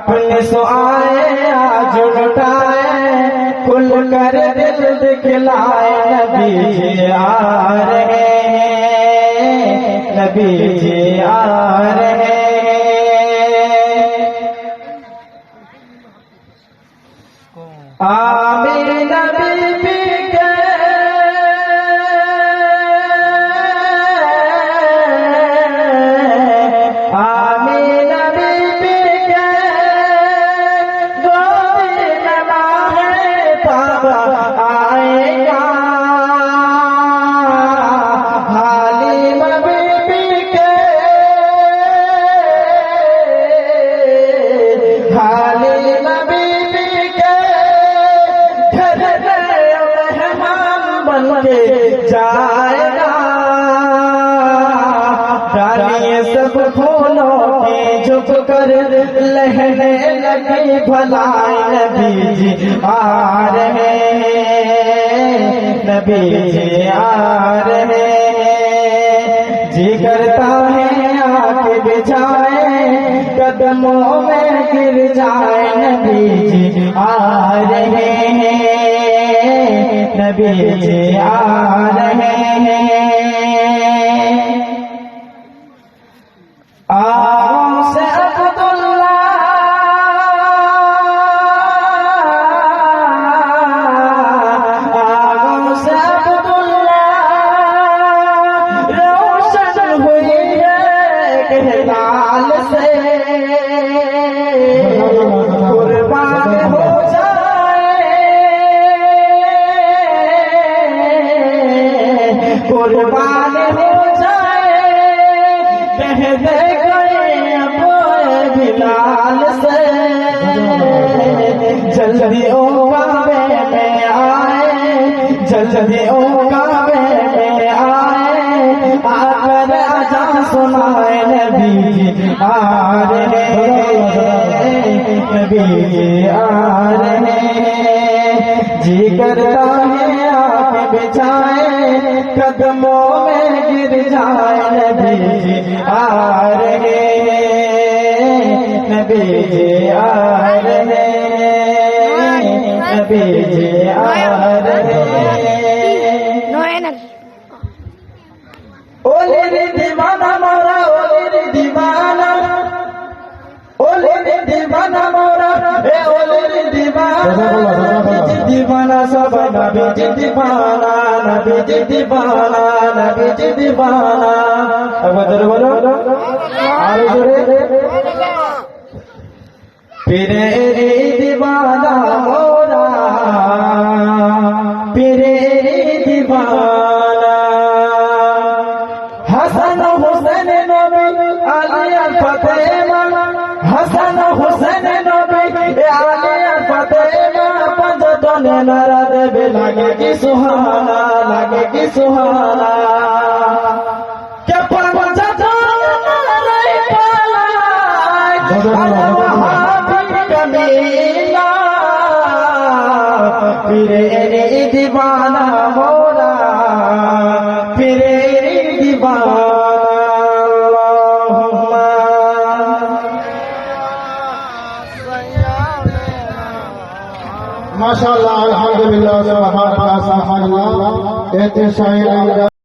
अपने सो आए आज लुटाए खुल कर दिल दिखलाए नबी जी आ रहे हैं, नबी जी आ रहे हैं। आमीना बीबी के आमीना बीबी के गोदी में माहे तब आएगा। हालिमा बीबी के हालिमा बीबी के जाएगा। डालिए सब फूलों की झुक कर लहने लगी भलाई नबी जी आ रहे हैं, नबी जी आ रहे हैं। जी करता है आके बिछाए कदमों में गिर जाए नबी जी आ रहे हैं, नबी जी आ रहे हैं। आओ से अब्दुल्ला आओ से अब्दुल्ला रोशन हुई है हिलाल से कुर्बान हो कुर्बान हो जाए कह दे गए अब बिलाल से। जल्दी ओ काबे में आए, जल्दी ओ काबे में आए, आकर अज़ान सुनाए नबी जी आ रहे हैं, नबी जी आ रहे हैं। जी करता है आके बिछाए कदमों में गिर जाए नबी जी आ रहे हैं, नबी जी आ रहे हैं, नबी जी आ रहे हैं। ओले रे दीवाना मोरा ओले रे दीवाना ओले रे दीवाना मोरा ए ओले रे दीवाना दीवाना सब नबी जी दीवाना नबी जी दीवाना नबी जी दीवाना। अब जरा बोलो आरे जोरे पिरे रे दीवाना मोरा पिरे रे दीवाना। हसन हुसैन नबी आलिया फतेमा हसन हुसैन नबी आलिया फतेमा पंजतन नरद बे लगे कि सुहाना लगे कि सुहाना। क्या पंजतन रे पालाय कमीना फिरे रे दीवाना मोरा फिरे रे दीवाना। माशाअल्लाह अल्हम्दुलिल्लाह सुभान अल्लाह कहते शायर